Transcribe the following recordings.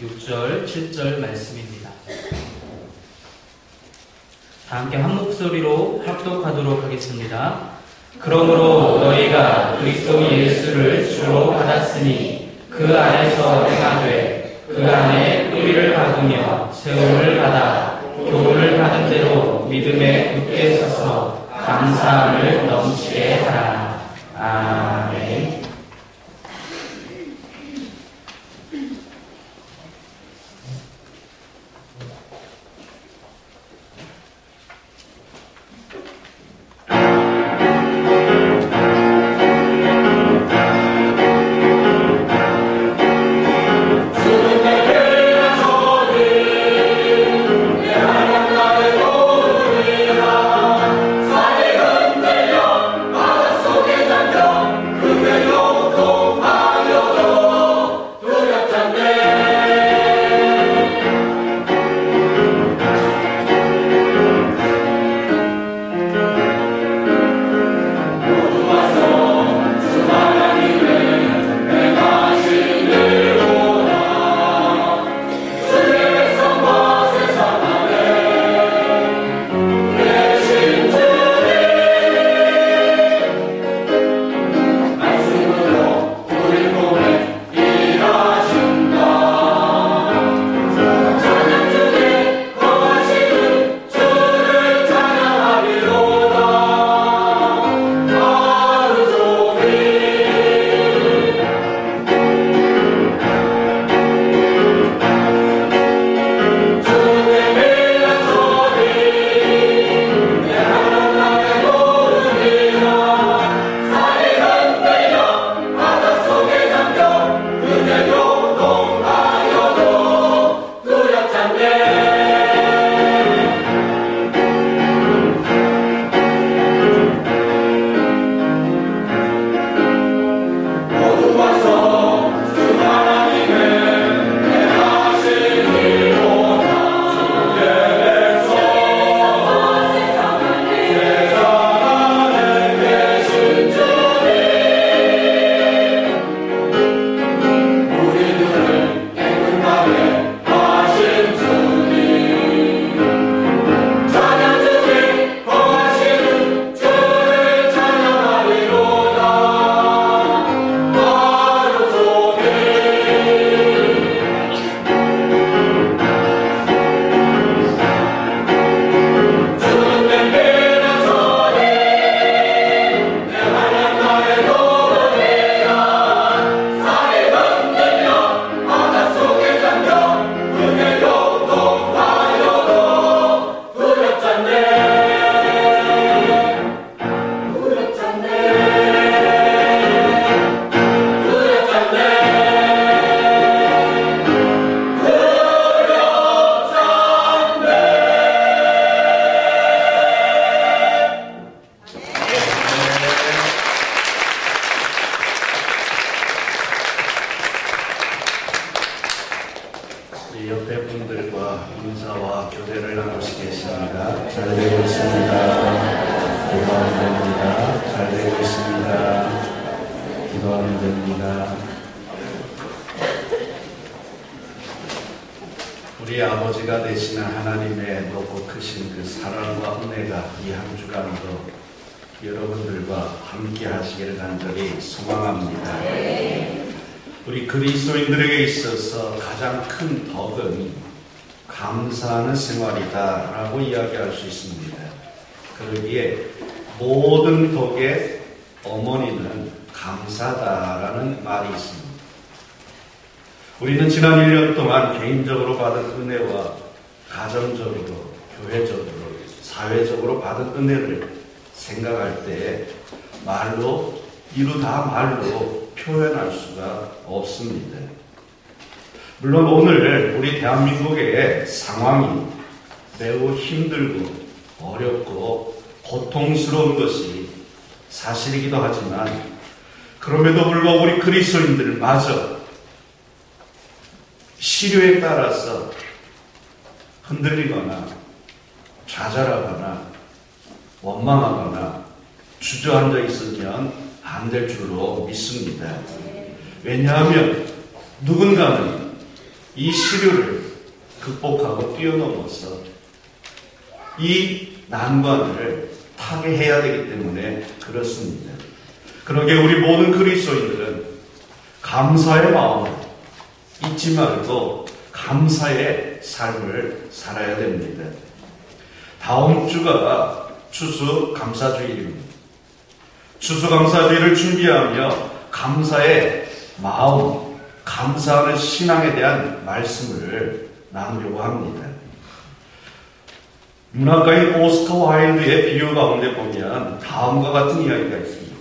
6절, 7절 말씀입니다. 다 함께 한 목소리로 합독하도록 하겠습니다. 그러므로 너희가 그리스도 예수를 주로 받았으니 그 안에서 행하되 그 안에 뿌리를 박으며 세움을 받아 교훈을 받은 대로 믿음에 굳게 서서 감사함을 넘치게 하라. 아멘. 옆에 분들과 인사와 교대를 나누시겠습니다. 잘 되고 있습니다. 기도하면 됩니다. 잘 되고 있습니다. 기도하면 됩니다. 우리 아버지가 되시는 하나님의 높고 크신 그 사랑과 은혜가 이 한 주간도 여러분들과 함께 하시기를 간절히 소망합니다. 우리 그리스도인들에게 있어서 가장 큰 덕은 감사하는 생활이다라고 이야기할 수 있습니다. 그러기에 모든 덕의 어머니는 감사다라는 말이 있습니다. 우리는 지난 1년 동안 개인적으로 받은 은혜와 가정적으로, 교회적으로, 사회적으로 받은 은혜를 생각할 때 말로, 이루 다 말로 표현할 수가 없습니다. 물론 오늘 우리 대한민국의 상황이 매우 힘들고 어렵고 고통스러운 것이 사실이기도 하지만 그럼에도 불구하고 우리 그리스도인들마저 시류에 따라서 흔들리거나 좌절하거나 원망하거나 주저앉아 있으면 안 될 줄로 믿습니다. 왜냐하면 누군가는 이 시류를 극복하고 뛰어넘어서 이 난관을 타게 해야 되기 때문에 그렇습니다. 그러게 우리 모든 그리스도인들은 감사의 마음을 잊지 말고 감사의 삶을 살아야 됩니다. 다음 주가 추수감사주일입니다. 추수감사주일을 준비하며 감사의 마음, 감사하는 신앙에 대한 말씀을 나누려고 합니다. 문학가인 오스카 와일드의 비유 가운데 보면 다음과 같은 이야기가 있습니다.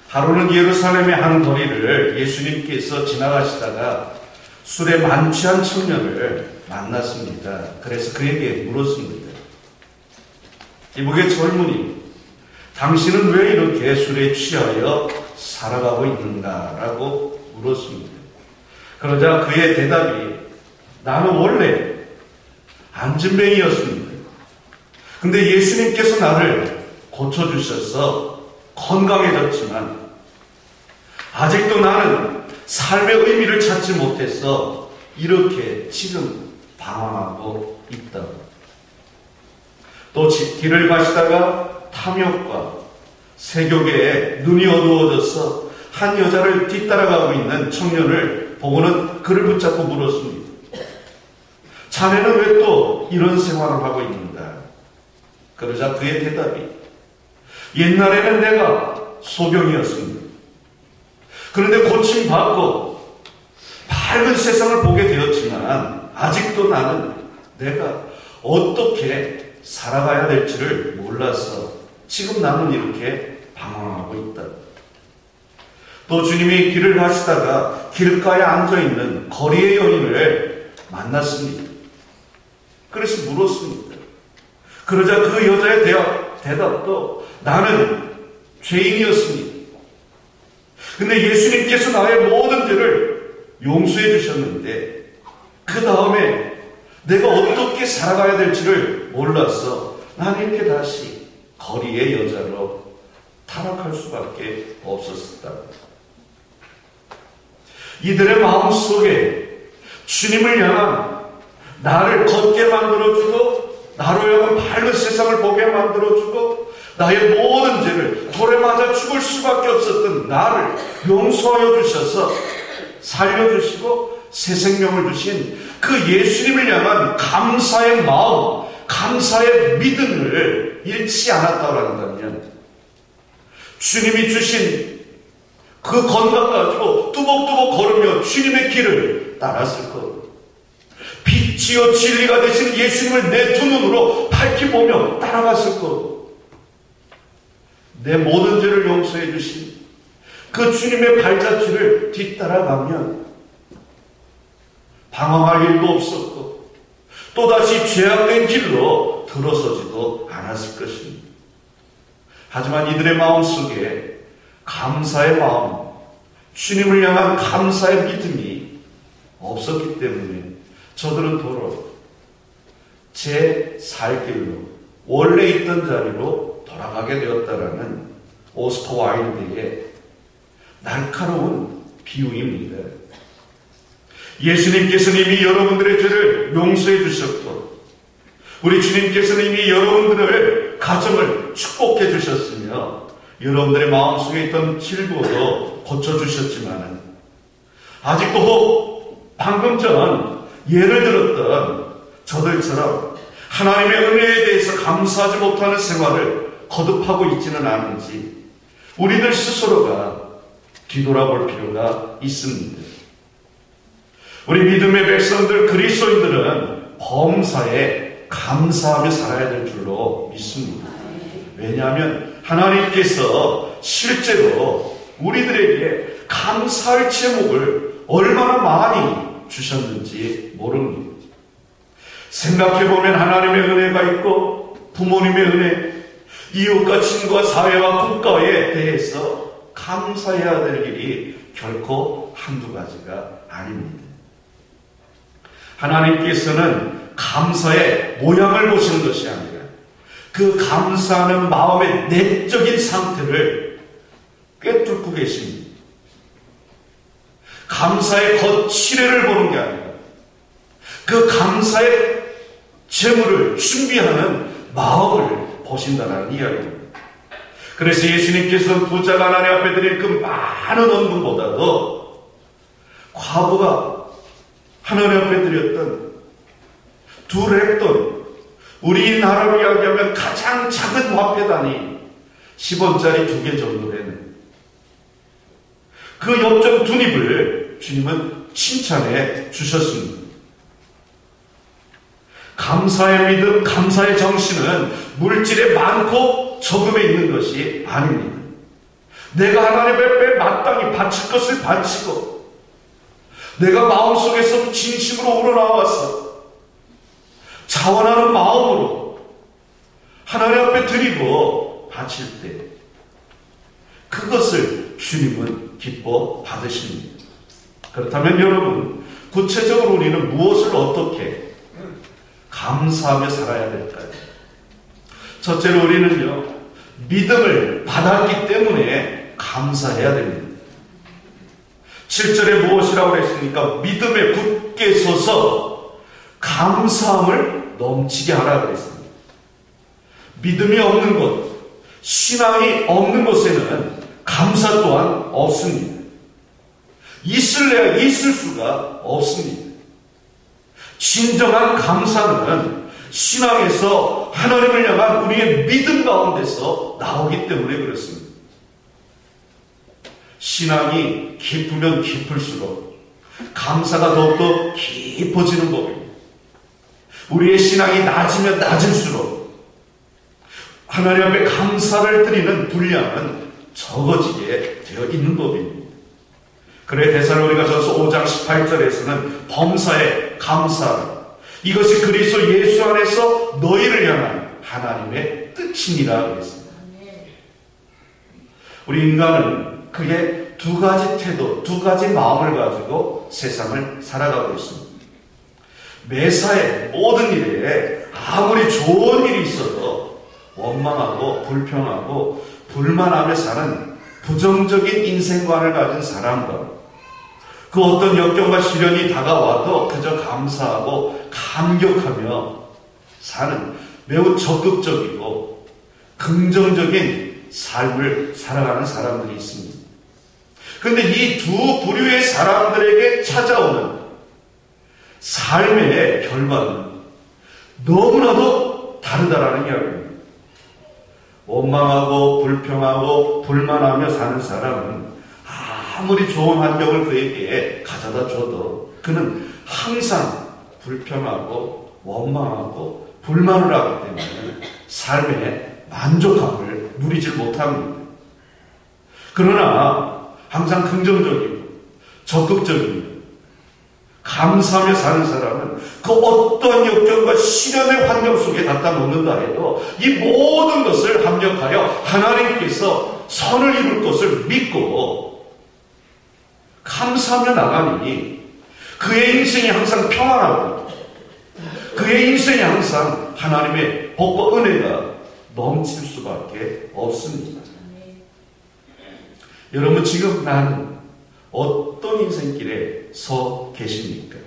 하루는 예루살렘의 한 거리를 예수님께서 지나가시다가 술에 만취한 청년을 만났습니다. 그래서 그에게 물었습니다. 이복의 젊은이, 당신은 왜 이렇게 술에 취하여 살아가고 있는가라고 물었습니다. 그러자 그의 대답이, 나는 원래 안진뱅이였습니다. 근데 예수님께서 나를 고쳐주셔서 건강해졌지만 아직도 나는 삶의 의미를 찾지 못해서 이렇게 지금 방황하고 있다. 또 길을 가시다가 탐욕과 세욕에 눈이 어두워져서 한 여자를 뒤따라가고 있는 청년을 보고는 그를 붙잡고 물었습니다. 자네는 왜 또 이런 생활을 하고 있는가? 그러자 그의 대답이, 옛날에는 내가 소병이었습니다. 그런데 고침받고 밝은 세상을 보게 되었지만 아직도 나는 내가 어떻게 살아가야 될지를 몰라서 지금 나는 이렇게 방황하고 있다. 또 주님이 길을 가시다가 길가에 앉아있는 거리의 여인을 만났습니다. 그래서 물었습니다. 그러자 그 여자의 대답도 나는 죄인이었습니다. 근데 예수님께서 나의 모든 죄를 용서해 주셨는데 그 다음에 내가 어떻게 살아가야 될지를 몰라서 나는 이렇게 다시 거리의 여자로 타락할 수밖에 없었다. 이들의 마음속에 주님을 향한 나를 걷게 만들어주고 나로 하여금 밝은 세상을 보게 만들어주고 나의 모든 죄를 돌에 맞아 죽을 수밖에 없었던 나를 용서하여 주셔서 살려주시고 새 생명을 주신 그 예수님을 향한 감사의 마음, 감사의 믿음을 잃지 않았다고 한다면 주님이 주신 그 건강 가지고 뚜벅뚜벅 걸으며 주님의 길을 따랐을 거고 빛이요 진리가 되신 예수님을 내 두 눈으로 밝히 보며 따라갔을 거고 내 모든 죄를 용서해 주신 그 주님의 발자취를 뒤따라가면 방황할 일도 없었고 또다시 죄악된 길로 들어서지도 않았을 것입니다. 하지만 이들의 마음속에 감사의 마음, 주님을 향한 감사의 믿음이 없었기 때문에 저들은 도로 제 살 길로 원래 있던 자리로 돌아가게 되었다라는 오스카 와일드의 날카로운 비유입니다. 예수님께서는 이미 여러분들의 죄를 용서해 주셨고 우리 주님께서는 이미 여러분들의 가정을 축복해 주셨으며 여러분들의 마음속에 있던 질고도 고쳐주셨지만 아직도 방금 전 예를 들었던 저들처럼 하나님의 은혜에 대해서 감사하지 못하는 생활을 거듭하고 있지는 않은지 우리들 스스로가 뒤돌아볼 필요가 있습니다. 우리 믿음의 백성들 그리스도인들은 범사에 감사하며 살아야 될 줄로 믿습니다. 왜냐하면 하나님께서 실제로 우리들에게 감사할 제목을 얼마나 많이 주셨는지 모릅니다. 생각해보면 하나님의 은혜가 있고 부모님의 은혜, 이웃과 친구와 사회와 국가에 대해서 감사해야 될 일이 결코 한두 가지가 아닙니다. 하나님께서는 감사의 모양을 보시는 것이 아니라 그 감사하는 마음의 내적인 상태를 꿰뚫고 계십니다. 감사의 겉치레를 보는 게 아니라 그 감사의 재물을 준비하는 마음을 보신다는 이야기입니다. 그래서 예수님께서는 부자가 하나님 앞에 드릴 그 많은 헌금보다도 과부가 하나님 앞에 드렸던 두 렉돈, 우리 나라로 이야기하면 가장 작은 화폐단이 10원짜리 2개 정도 되는 그 엽전 두 입을 주님은 칭찬해 주셨습니다. 감사의 믿음, 감사의 정신은 물질에 많고 적음에 있는 것이 아닙니다. 내가 하나님 앞에 마땅히 바칠 것을 바치고 내가 마음속에서 진심으로 우러나와서 자원하는 마음으로 하나님 앞에 드리고 바칠 때 그것을 주님은 기뻐 받으십니다. 그렇다면 여러분, 구체적으로 우리는 무엇을 어떻게 감사하며 살아야 될까요? 첫째로 우리는요, 믿음을 받았기 때문에 감사해야 됩니다. 7절에 무엇이라고 했습니까? 믿음에 굳게 서서 감사함을 넘치게 하라 그랬습니다. 믿음이 없는 것, 신앙이 없는 곳에는 감사 또한 없습니다. 있을래야 있을 수가 없습니다. 진정한 감사는 신앙에서 하나님을 향한 우리의 믿음 가운데서 나오기 때문에 그렇습니다. 신앙이 깊으면 깊을수록 감사가 더욱더 깊어지는 법입니다. 우리의 신앙이 낮으면 낮을수록 하나님 앞에 감사를 드리는 분량은 적어지게 되어 있는 법입니다. 그래 데살로니가전서 5장 18절에서는 범사에 감사하라. 이것이 그리스도 예수 안에서 너희를 향한 하나님의 뜻이니라 그랬습니다. 우리 인간은 그게 두 가지 태도, 두 가지 마음을 가지고 세상을 살아가고 있습니다. 매사에 모든 일에 아무리 좋은 일이 있어도 원망하고 불평하고 불만하며 사는 부정적인 인생관을 가진 사람과 그 어떤 역경과 시련이 다가와도 그저 감사하고 감격하며 사는 매우 적극적이고 긍정적인 삶을 살아가는 사람들이 있습니다. 그런데 이 두 부류의 사람들에게 찾아오는 삶의 결과는 너무나도 다르다라는 이야기입니다. 원망하고 불평하고 불만하며 사는 사람은 아무리 좋은 환경을 그에게 가져다 줘도 그는 항상 불평하고 원망하고 불만을 하기 때문에 삶의 만족함을 누리지 못합니다. 그러나 항상 긍정적이고 적극적이고 감사하며 사는 사람은 그 어떤 역경과 시련의 환경 속에 갖다 놓는다 해도 이 모든 것을 합력하여 하나님께서 선을 이룰 것을 믿고 감사하며 나가니 그의 인생이 항상 평안하고 그의 인생이 항상 하나님의 복과 은혜가 넘칠 수밖에 없습니다. 여러분 지금 나는 어떤 인생길에 서 계십니까?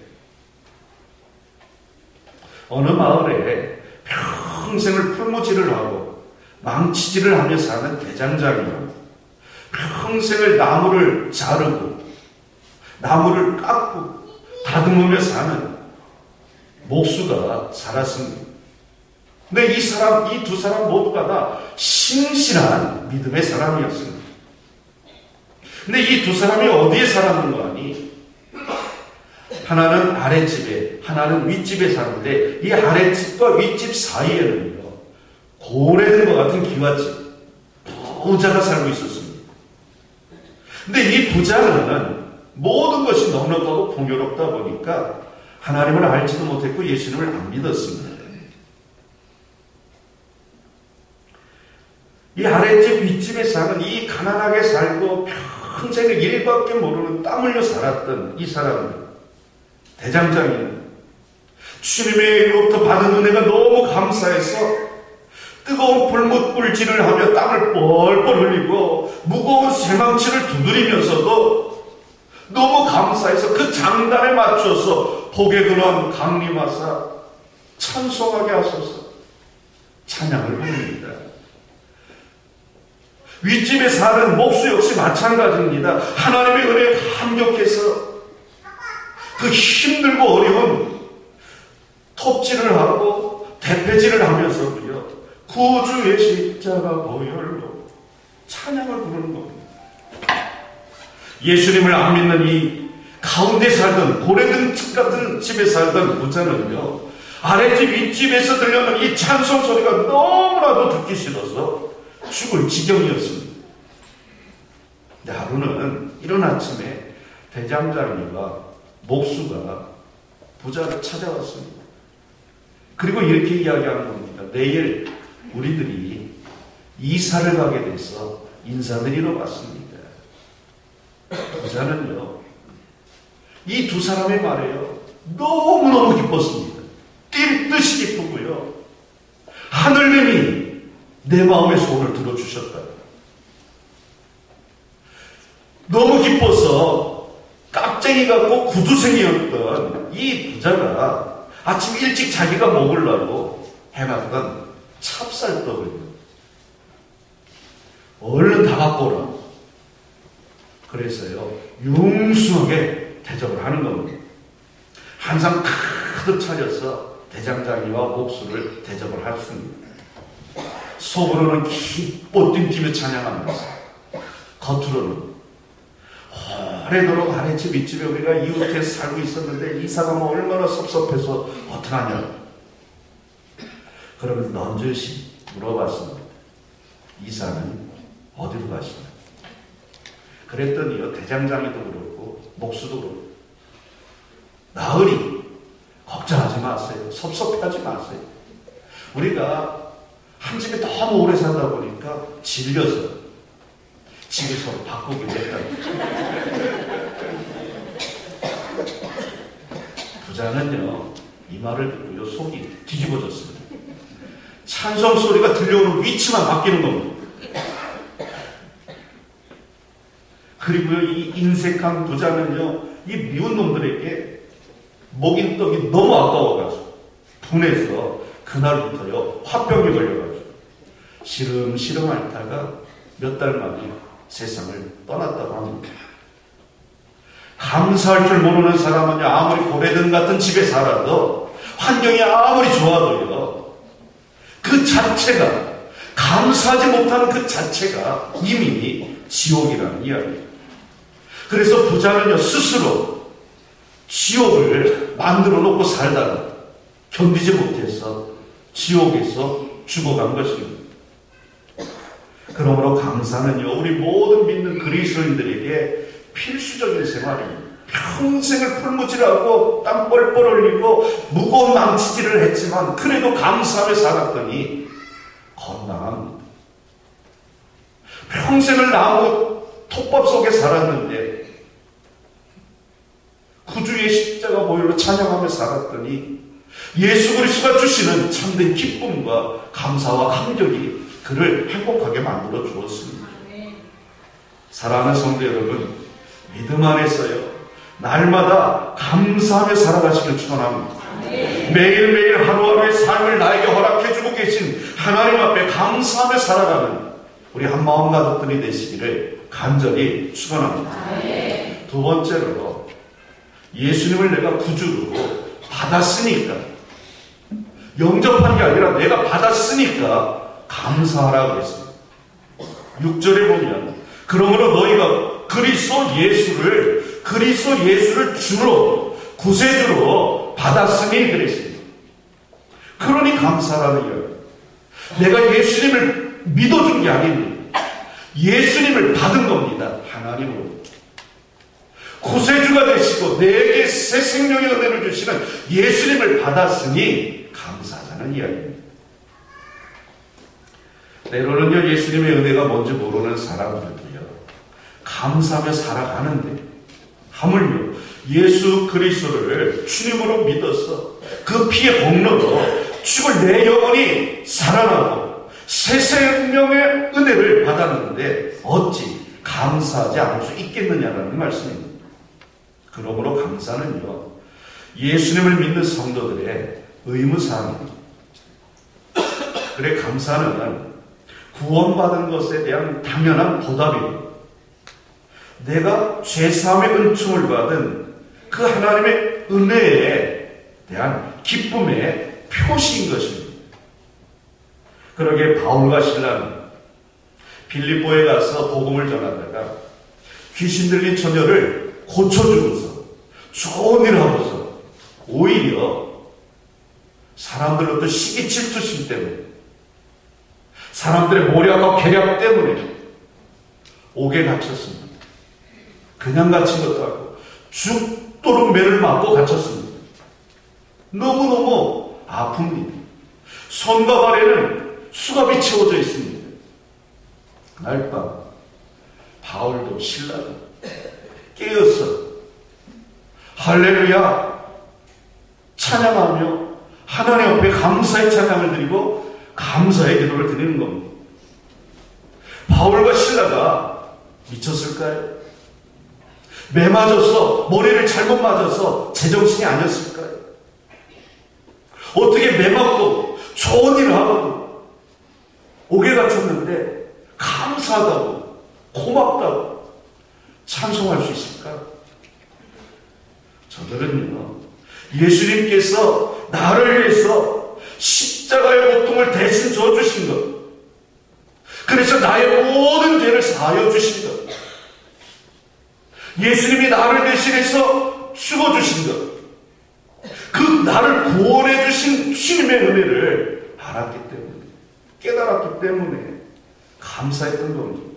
어느 마을에 평생을 풀무질을 하고 망치질을 하며 사는 대장장이요, 평생을 나무를 자르고 나무를 깎고 다듬으며 사는 목수가 살았습니다. 근데 이 두 사람 모두가 다 신실한 믿음의 사람이었습니다. 근데 이 두 사람이 어디에 살았는 거 아니? 하나는 아랫집에, 하나는 윗집에 사는데 이 아랫집과 윗집 사이에는요, 고래된 것 같은 기와집, 부자가 살고 있었습니다. 근데 이 부자는 모든 것이 넉넉하고 풍요롭다 보니까 하나님을 알지도 못했고 예수님을 안 믿었습니다. 이 아랫집 윗집에 사는 이 가난하게 살고 평생을 일밖에 모르는 땀 흘려 살았던 이 사람들, 대장장이는 주님의로부터 받은 은혜가 너무 감사해서 뜨거운 불못불질을 하며 땀을 뻘뻘 흘리고 무거운 쇠망치를 두드리면서도 너무 감사해서 그 장단에 맞춰서 복의 근원 강림하사 찬송하게 하소서. 찬양을 부릅니다. 윗집에 사는 목수 역시 마찬가지입니다. 하나님의 은혜에 감격해서 그 힘들고 어려운 톱질을 하고 대패질을 하면서도요, 구주의 십자가 보혈로 찬양을 부르는 겁니다. 예수님을 안 믿는 이 가운데 살던 고래등 집 같은 집에 살던 부자는요, 아랫집 윗집에서 들려오는 이 찬송 소리가 너무나도 듣기 싫어서 죽을 지경이었습니다. 근데 하루는 이른 아침에 대장장이와 목수가 부자를 찾아왔습니다. 그리고 이렇게 이야기하는 겁니다. 내일 우리들이 이사를 가게 돼서 인사드리러 왔습니다. 부자는요, 이 두 사람의 말에요, 너무너무 기뻤습니다. 뛸 듯이 기쁘고요, 하늘님이 내 마음의 소원을 들어주셨다. 너무 기뻐서 깍쟁이 같고 구두생이었던 이 부자가 아침 일찍 자기가 먹으려고 해놨던 찹쌀떡을 얼른 다 갖고 오라. 그래서요, 융숭하게 대접을 하는 겁니다. 한상 가득 차려서 대장장이와 목수를 대접을 했습니다. 속으로는 기뻐 뛴뛰며 찬양하면서 겉으로는 오래도록 아랫집 윗집에 우리가 이웃에 살고 있었는데 이사가 뭐 얼마나 섭섭해서 어떡하냐. 그러면서 넌저시 물어봤습니다. 이사는 어디로 가시나? 그랬더니요, 대장장이도 그렇고 목수도 그렇고, 나으리 걱정하지 마세요. 섭섭해하지 마세요. 우리가 한 집에 너무 오래 살다 보니까 질려서 집을 서로 바꾸기로 했다. 부자는요, 이 말을 듣고요, 속이 뒤집어졌습니다. 찬송 소리가 들려오는 위치만 바뀌는 겁니다. 그리고요, 이 인색한 부자는요, 이 미운 놈들에게 먹인 떡이 너무 아까워가지고 분해서 그날부터요, 화병이 걸려가지고 시름시름 앓다가 몇 달 만에 세상을 떠났다고 합니다. 감사할 줄 모르는 사람은요, 아무리 고래등 같은 집에 살아도, 환경이 아무리 좋아도요, 그 자체가, 감사하지 못하는 그 자체가 이미 지옥이라는 이야기예요. 그래서 부자는요, 스스로 지옥을 만들어 놓고 살다가 견디지 못해서 지옥에서 죽어간 것입니다. 그러므로 감사는요, 우리 모든 믿는 그리스도인들에게 필수적인 생활입니다. 평생을 풀무질하고 땀 뻘뻘 흘리고 무거운 망치질을 했지만 그래도 감사하며 살았더니 건강합니다. 평생을 나무 톱밥 속에 살았는데 구주의 십자가 보혈로 찬양하며 살았더니 예수 그리스도가 주시는 참된 기쁨과 감사와 감격이 그를 행복하게 만들어 주었습니다. 사랑하는 성도 여러분, 믿음 안에서요, 날마다 감사하며 살아가시길 축원합니다. 매일매일 하루하루의 삶을 나에게 허락해주고 계신 하나님 앞에 감사하며 살아가는 우리 한마음 가족들이 되시기를 간절히 축원합니다. 두 번째로, 예수님을 내가 구주로 받았으니까, 영접한 게 아니라 내가 받았으니까 감사하라고 했습니다. 6절에 보면, 그러므로 너희가 그리스도 예수를 주로, 구세주로 받았으니 그랬습니다. 그러니 감사라는 이야기. 내가 예수님을 믿어준 게 아닙니다. 예수님을 받은 겁니다. 하나님으로. 구세주가 되시고 내게 새 생명의 은혜를 주시는 예수님을 받았으니 감사하자는 이야기입니다. 때로는요, 예수님의 은혜가 뭔지 모르는 사람들도요, 감사하며 살아가는데, 하물며 예수 그리스도를 주님으로 믿어서 그 피의 공로로 죽을 내 영혼이 살아나고 새 생명의 은혜를 받았는데 어찌 감사하지 않을 수 있겠느냐라는 말씀입니다. 그러므로 감사는요, 예수님을 믿는 성도들의 의무사항입니다. 그래 감사는 구원받은 것에 대한 당연한 보답입니다. 내가 죄사함의 은총을 받은 그 하나님의 은혜에 대한 기쁨의 표시인 것입니다. 그러기에 바울과 실라는 빌립보에 가서 복음을 전하다가 귀신 들린 처녀를 고쳐주면서 좋은 일을 하면서 오히려 사람들로부터 시기 질투심 때문에 사람들의 모략과 계략 때문에 옥에 갇혔습니다. 그냥 갇힌 것도 아니고 죽도록 매를 맞고 갇혔습니다. 너무너무 아픕니다. 손과 발에는 수갑이 채워져 있습니다. 그날 밤 바울도 신라도 깨어서 할렐루야 찬양하며 하나님 앞에 감사의 찬양을 드리고 감사의 기도를 드리는 겁니다. 바울과 신라가 미쳤을까요? 매 맞아서 머리를 잘못 맞아서 제정신이 아니었을까요? 어떻게 매 맞고 좋은 일을 하고 옥에 갇혔는데 감사하다고 고맙다고 찬송할 수 있을까? 저들은요, 예수님께서 나를 위해서 십자가의 고통을 대신 져주신 것, 그래서 나의 모든 죄를 사하여 주신 것, 예수님이 나를 대신해서 죽어주신 것, 그 나를 구원해 주신 주님의 은혜를 알았기 때문에, 깨달았기 때문에 감사했던 겁니다.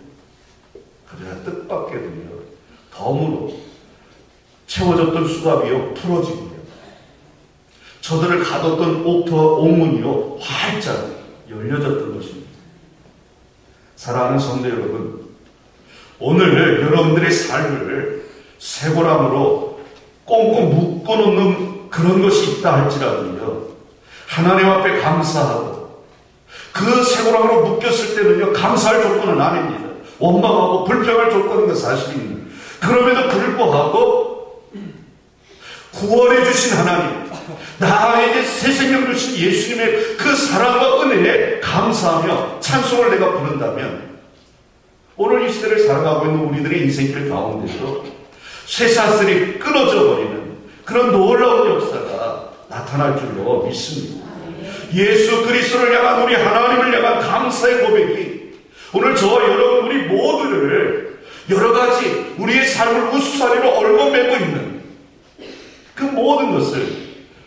그러나 뜻밖에도요, 덤으로 채워졌던 수갑이요 풀어지고요, 저들을 가뒀던 옥문이요 활짝 열려졌던 것입니다. 사랑하는 성도 여러분, 오늘 여러분들의 삶을 쇠고랑으로 꽁꽁 묶어놓는 그런 것이 있다 할지라도요, 하나님 앞에 감사하고 그 쇠고랑으로 묶였을 때는요 감사할 조건은 아닙니다. 원망하고 불평할 조건은 그 사실입니다. 그럼에도 불구하고 구원해 주신 하나님, 나에게 새 생명 주신 예수님의 그 사랑과 은혜에 감사하며 찬송을 내가 부른다면, 오늘 이 시대를 살아가고 있는 우리들의 인생길 가운데서 쇠사슬이 끊어져 버리는 그런 놀라운 역사가 나타날 줄로 믿습니다. 예수 그리스도를 향한, 우리 하나님을 향한 감사의 고백이 오늘 저와 여러분 우리 모두를 여러 가지 우리의 삶을 우수사리로 얽어매고 있는 그 모든 것을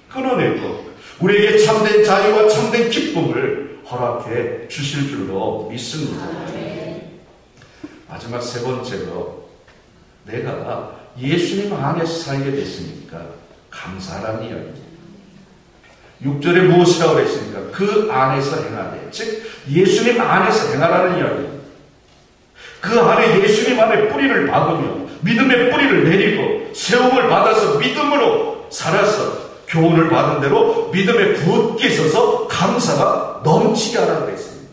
끊어내고 우리에게 참된 자유와 참된 기쁨을 허락해 주실 줄로 믿습니다. 마지막 세 번째로, 내가 예수님 안에서 살게 됐으니까 감사라는 이야기입니다. 6절에 무엇이라고 그랬습니까? 그 안에서 행하되, 즉 예수님 안에서 행하라는 이야기입니다. 그 안에 예수님 안에 뿌리를 박으며 믿음의 뿌리를 내리고 세움을 받아서 믿음으로 살아서 교훈을 받은 대로 믿음에 굳게 서서 감사가 넘치게 하라고 그랬습니다.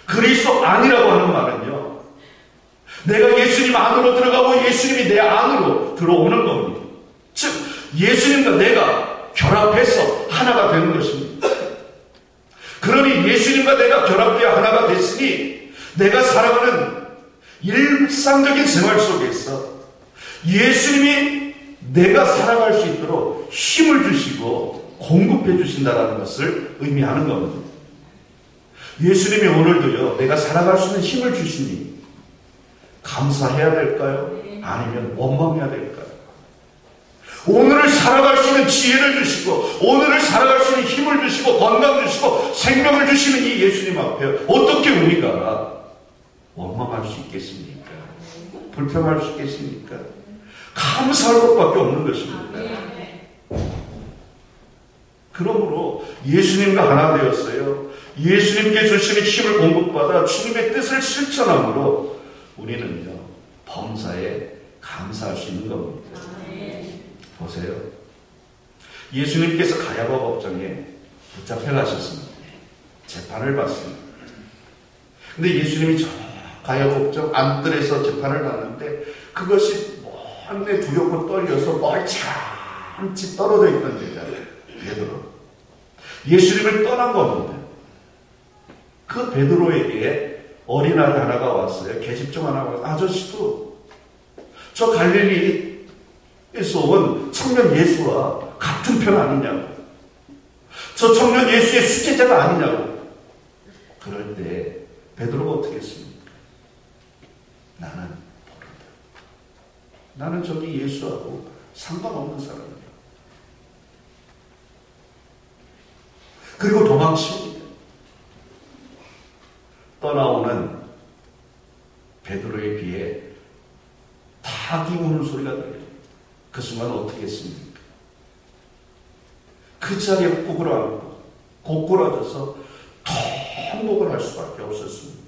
그리스도 안이라고 하는 말은요, 내가 예수님 안으로 들어가고 예수님이 내 안으로 들어오는 겁니다. 즉 예수님과 내가 결합해서 하나가 되는 것입니다. 그러니 예수님과 내가 결합되어 하나가 됐으니 내가 살아가는 일상적인 생활 속에서 예수님이 내가 살아갈 수 있도록 힘을 주시고 공급해 주신다는 것을 의미하는 겁니다. 예수님이 오늘도요, 내가 살아갈 수 있는 힘을 주시니 감사해야 될까요? 아니면 원망해야 될까요? 오늘을 살아갈 수 있는 지혜를 주시고 오늘을 살아갈 수 있는 힘을 주시고 건강 주시고 생명을 주시는 이 예수님 앞에 어떻게 우리가 원망할 수 있겠습니까? 불평할 수 있겠습니까? 감사할 것밖에 없는 것입니다. 그러므로 예수님과 하나 되었어요. 예수님께 주시는 힘을 공급받아 주님의 뜻을 실천함으로 우리는요, 범사에 감사할 수 있는 겁니다. 보세요. 예수님께서 가야바 법정에 붙잡혀 가셨습니다. 재판을 받습니다. 근데 예수님이 저 가야바 법정 안뜰에서 재판을 받는데 그것이 먼데 두렵고 떨려서 멀찍하게 잠시 떨어져 있던 제자예요. 베드로. 예수님을 떠난 겁니다. 그 베드로에게 어린아이 하나가 왔어요. 계집종 하나가 왔어요. 아저씨도 저 갈릴리에서 온 청년 예수와 같은 편 아니냐고. 저 청년 예수의 수제자가 아니냐고. 그럴 때 베드로가 어떻게 했습니까? 나는 모른다. 나는 저기 예수하고 상관없는 사람이야. 그리고 도망칩니다. 떠나오는 베드로의 귀에 닭이 우는 소리가 들려요. 그 순간 어떻게 했습니까? 그 자리에 구부러앉고 고꾸라져서 통곡을 할 수밖에 없었습니다.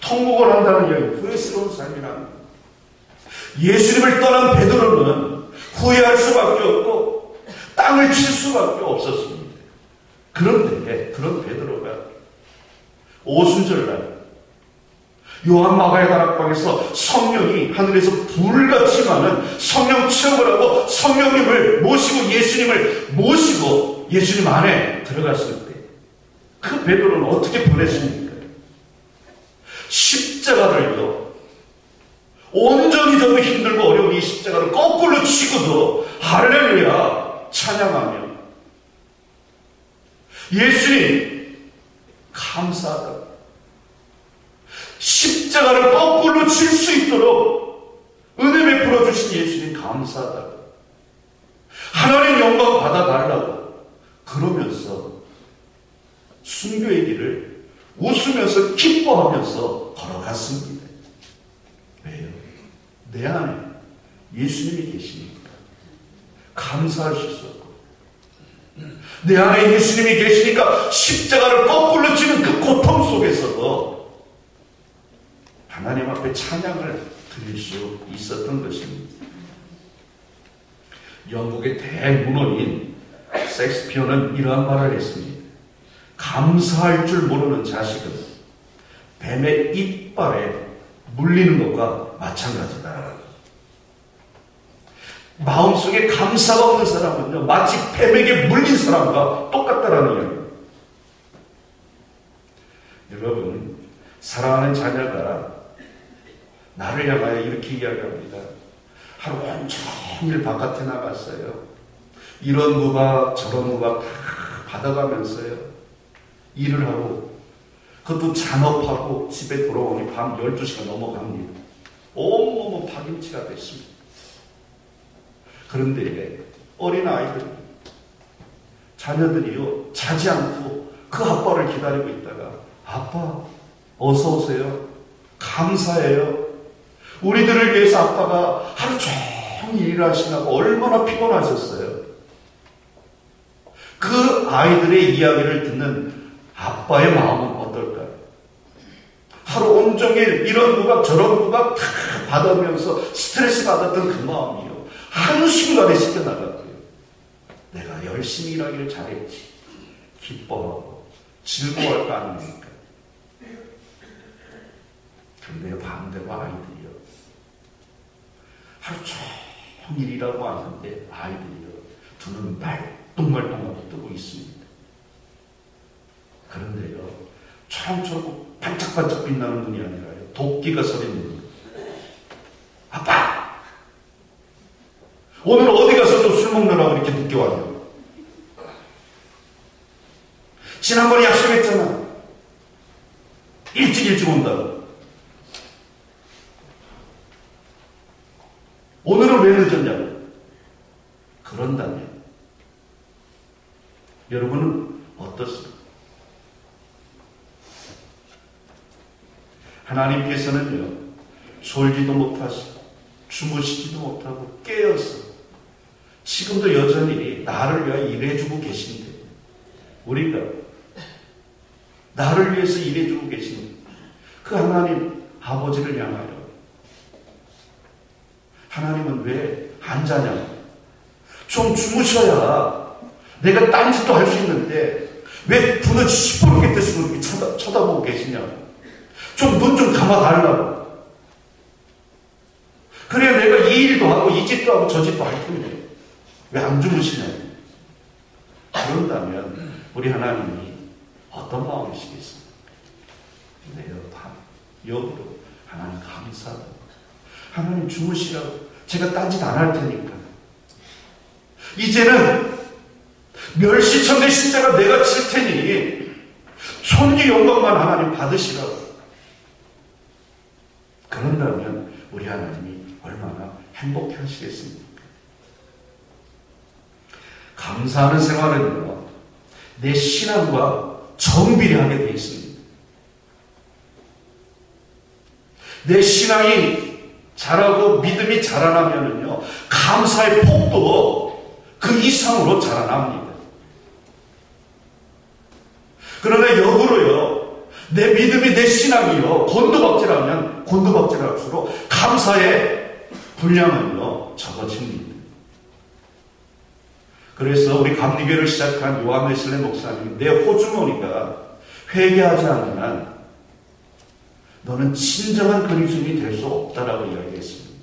통곡을 한다는 이야기는 후회스러운 삶이라는 거예요. 예수님을 떠난 베드로는 후회할 수밖에 없고 땅을 칠 수밖에 없었습니다. 그런데 그런 베드로가 오순절날 요한 마가의 다락방에서 성령이 하늘에서 불같이 나는 성령 체험을 하고 성령님을 모시고 예수님을 모시고 예수님 안에 들어갔을 때 그 베드로는 어떻게 보냈습니까? 십자가를요, 온전히 저도 힘들고 어려운 이 십자가를 거꾸로 치고도 할렐루야 찬양하며 예수님 감사하다. 십자가를 거꾸로 칠 수 있도록 은혜 베풀어 주신 예수님 감사하다. 하나님 영광 받아달라고 그러면서 순교의 길을 웃으면서 기뻐하면서 걸어갔습니다. 왜요? 내 안에 예수님이 계시니까 감사하실 수 없고, 내 안에 예수님이 계시니까 십자가를 거꾸로 치는 그 고통 속에서도 하나님 앞에 찬양을 드릴 수 있었던 것입니다. 영국의 대문호인 섹스피어는 이러한 말을 했습니다. 감사할 줄 모르는 자식은 뱀의 이빨에 물리는 것과 마찬가지다. 마음속에 감사가 없는 사람은요, 마치 뱀에게 물린 사람과 똑같다라는 이야기입니다. 여러분, 사랑하는 자녀가 나를 향하여 이렇게 이야기합니다. 하루 온종일 바깥에 나갔어요. 이런 무박 저런 무박 다 받아가면서요, 일을 하고 그것도 잔업하고 집에 돌아오니 밤 12시가 넘어갑니다. 온몸은 파김치가 됐습니다. 그런데 어린 아이들, 자녀들이요, 자지 않고 그 아빠를 기다리고 있다가, 아빠 어서 오세요, 감사해요, 우리들을 위해서 아빠가 하루 종일 일하시나고 얼마나 피곤하셨어요. 그 아이들의 이야기를 듣는 아빠의 마음은 어떨까요? 하루 온종일 이런 부각 저런 부각 다 받으면서 스트레스 받았던 그 마음이요, 한순간에 씻겨나갔고요. 내가 열심히 일하기를 잘했지, 기뻐하고 즐거워할 거 아닙니까? 그런데 반대로 아이들이요, 하루 종일 일하고 왔는데 아이들이요, 두 눈 말똥말똥하고 뜨고 있습니다. 그런데요, 초롱초롱 반짝반짝 빛나는 눈이 아니라요, 도끼가 서린 눈. 아빠! 오늘 어디 가서 좀 술 먹느라고 이렇게 늦게 왔냐? 지난번에 약속했잖아. 일찍 온다고. 오늘은 왜 늦었냐고. 그런다면 여러분은 어떻습니까? 하나님께서는요, 졸지도 못하시고 주무시지도 못하고 깨어서 지금도 여전히 나를 위하여 일해주고 계신데, 우리가 나를 위해서 일해주고 계신 그 하나님 아버지를 향하여 하나님은 왜 안 자냐고. 좀 주무셔야 내가 딴짓도 할 수 있는데 왜 눈을 시퍼렇게 뜨시고 이렇게 쳐다보고 계시냐고. 좀 눈 좀 감아달라고. 그래야 내가 이 일도 하고 이 짓도 하고 저 짓도 할 텐데 왜 안 주무시냐고. 그런다면 우리 하나님이 어떤 마음이시겠습니까? 내 역으로 하나님 감사하다고. 하나님 주무시라고. 제가 딴짓 안 할 테니까. 이제는 멸시천대 십자가 내가 칠 테니 존귀 영광만 하나님 받으시라고. 그런다면 우리 하나님이 얼마나 행복해 하시겠습니까? 감사하는 생활은요, 내 신앙과 정비례하게 되어 있습니다. 내 신앙이 자라고 믿음이 자라나면은요, 감사의 폭도 그 이상으로 자라납니다. 그러나 역으로요, 내 믿음이 내 신앙이요, 곤두박질할수록 감사의 분량은요, 적어집니다. 그래서 우리 감리교를 시작한 요한 웨슬레 목사님이 내 호주머니가 회개하지 않는 한 너는 진정한 그리스도인이 될 수 없다라고 이야기했습니다.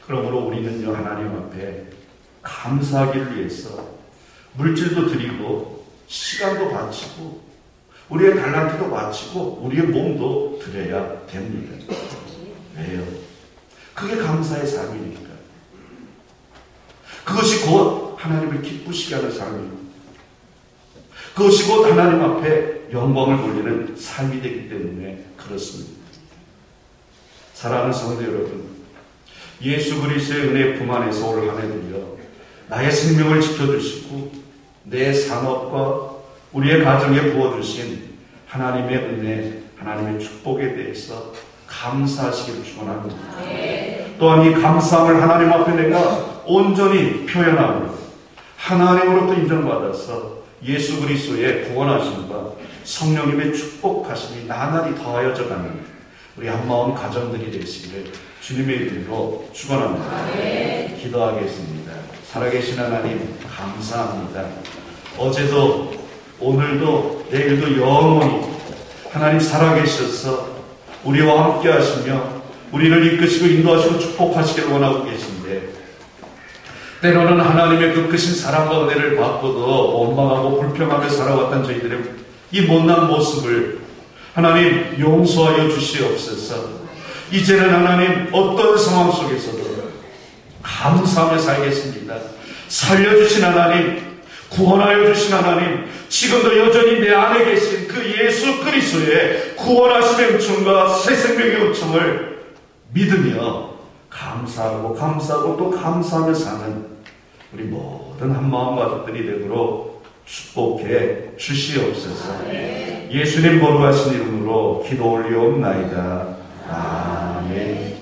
그러므로 우리는요, 하나님 앞에 감사하기를 위해서 물질도 드리고 시간도 바치고 우리의 달란트도 바치고 우리의 몸도 드려야 됩니다. 왜요? 그게 감사의 삶이니까. 그것이 곧 하나님을 기쁘시게 하는 삶입니다. 그것이 곧 하나님 앞에 영광을 돌리는 삶이 되기 때문에 그렇습니다. 사랑하는 성도 여러분, 예수 그리스도의 은혜 품 안에서 올 한 해도요, 나의 생명을 지켜주시고 내 산업과 우리의 가정에 부어주신 하나님의 은혜, 하나님의 축복에 대해서 감사하시기를 축원합니다. 또한 이 감사함을 하나님 앞에 내가 온전히 표현하며 하나님으로부터 인정받아서 예수 그리스도의 구원하심과 성령님의 축복하심이 나날이 더하여져 가는 우리 한마음 가정들이 되시기를 주님의 이름으로 축원합니다. 기도하겠습니다. 살아계신 하나님 감사합니다. 어제도 오늘도 내일도 영원히 하나님 살아계셔서 우리와 함께 하시며 우리를 이끄시고 인도하시고 축복하시기를 원하고 계신데, 때로는 하나님의 그 크신 사랑과 은혜를 받고도 원망하고 불평하며 살아왔던 저희들의 이 못난 모습을 하나님 용서하여 주시옵소서. 이제는 하나님 어떤 상황 속에서도 감사하며 살겠습니다. 살려주신 하나님, 구원하여 주신 하나님, 지금도 여전히 내 안에 계신 그 예수 그리스도의 구원하심의 은총과 새 생명의 은총을 믿으며 감사하고 또 감사하며 사는 우리 모든 한마음 가족들이 되도록 축복해 주시옵소서. 예수님 거룩하신 이름으로 기도 올리옵나이다. 아멘.